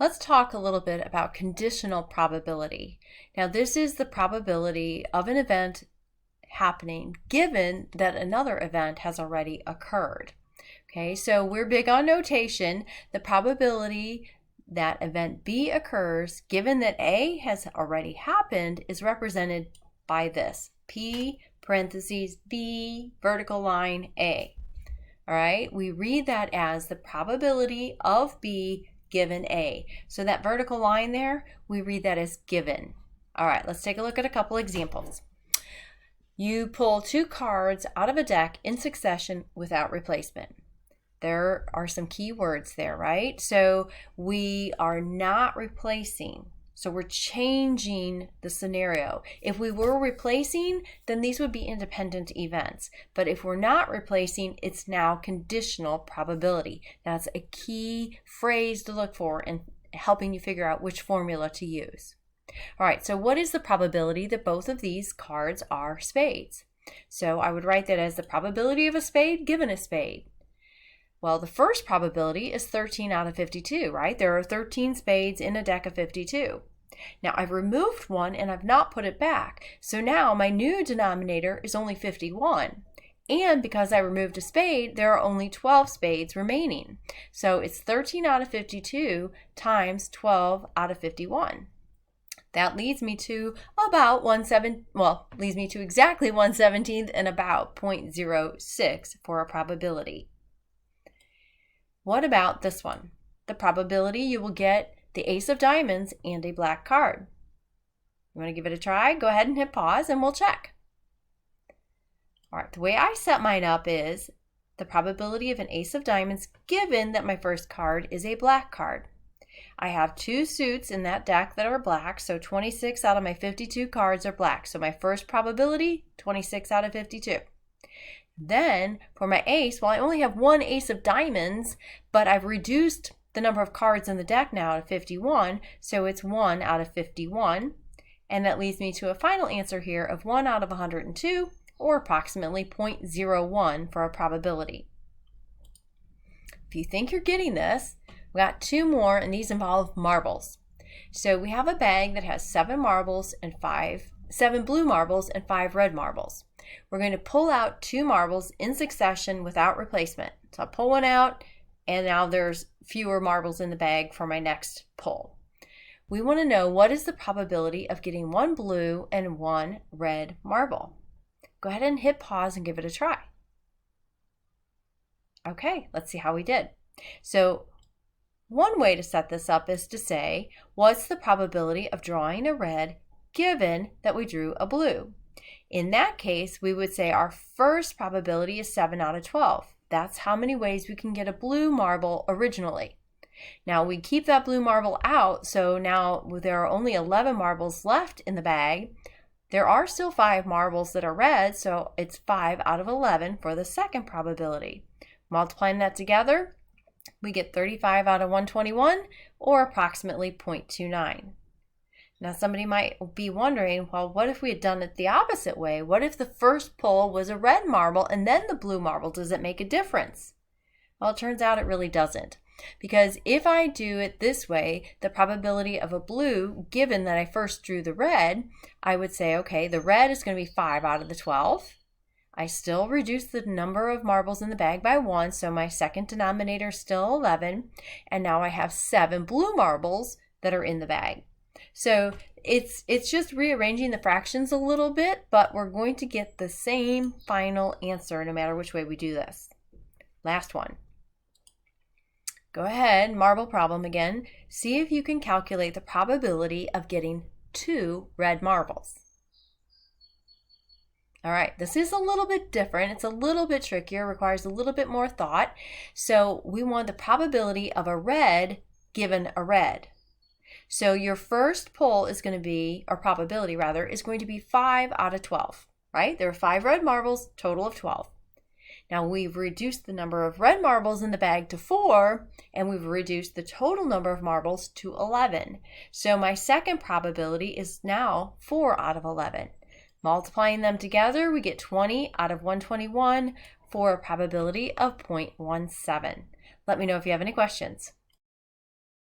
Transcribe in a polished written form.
Let's talk a little bit about conditional probability. Now, this is the probability of an event happening given that another event has already occurred. Okay, so we're big on notation. The probability that event B occurs given that A has already happened is represented by this, P parentheses B vertical line A. All right, we read that as the probability of B given A. So that vertical line there, we read that as given. All right, let's take a look at a couple examples. You pull 2 cards out of a deck in succession without replacement. There are some key words there, right? So we are not replacing. So we're changing the scenario. If we were replacing, then these would be independent events. But if we're not replacing, it's now conditional probability. That's a key phrase to look for in helping you figure out which formula to use. All right, so what is the probability that both of these cards are spades? So I would write that as the probability of a spade given a spade. Well, the first probability is 13 out of 52, right? There are 13 spades in a deck of 52. Now, I've removed one and I've not put it back. So now my new denominator is only 51. And because I removed a spade, there are only 12 spades remaining. So it's 13 out of 52 times 12 out of 51. That leads me to about leads me to exactly 1/17 and about 0.06 for a probability. What about this one? The probability you will get the ace of diamonds and a black card. You want to give it a try? Go ahead and hit pause and we'll check. All right, the way I set mine up is the probability of an ace of diamonds given that my first card is a black card. I have 2 suits in that deck that are black, so 26 out of my 52 cards are black. So my first probability, 26 out of 52. Then for my ace, well, I only have 1 ace of diamonds, but I've reduced the number of cards in the deck now to 51, so it's 1 out of 51. And that leads me to a final answer here of 1 out of 102, or approximately 0.01 for a probability. If you think you're getting this, we got 2 more, and these involve marbles. So we have a bag that has 7 blue marbles and 5 red marbles. We're going to pull out 2 marbles in succession without replacement. So I'll pull one out, and now there's fewer marbles in the bag for my next pull. We want to know what is the probability of getting 1 blue and 1 red marble. Go ahead and hit pause and give it a try. Okay, let's see how we did. So one way to set this up is to say, what's the probability of drawing a red given that we drew a blue? In that case, we would say our first probability is 7 out of 12. That's how many ways we can get a blue marble originally. Now we keep that blue marble out, so now there are only 11 marbles left in the bag. There are still 5 marbles that are red, so it's 5 out of 11 for the second probability. Multiplying that together, we get 35 out of 121, or approximately 0.29. Now somebody might be wondering, well, what if we had done it the opposite way? What if the first pull was a red marble and then the blue marble? Does it make a difference? Well, it turns out it really doesn't. Because if I do it this way, the probability of a blue, given that I first drew the red, I would say, okay, the red is going to be 5 out of the 12. I still reduce the number of marbles in the bag by 1, so my second denominator is still 11. And now I have 7 blue marbles that are in the bag. So it's just rearranging the fractions a little bit, but we're going to get the same final answer no matter which way we do this. Last one. Go ahead, marble problem again. See if you can calculate the probability of getting 2 red marbles. All right, this is a little bit different. It's a little bit trickier, requires a little bit more thought. So we want the probability of a red given a red. So your first pull is going to be, or probability rather, is going to be 5 out of 12, right? There are 5 red marbles, total of 12. Now we've reduced the number of red marbles in the bag to 4, and we've reduced the total number of marbles to 11. So my second probability is now 4 out of 11. Multiplying them together, we get 20 out of 121 for a probability of 0.17. Let me know if you have any questions.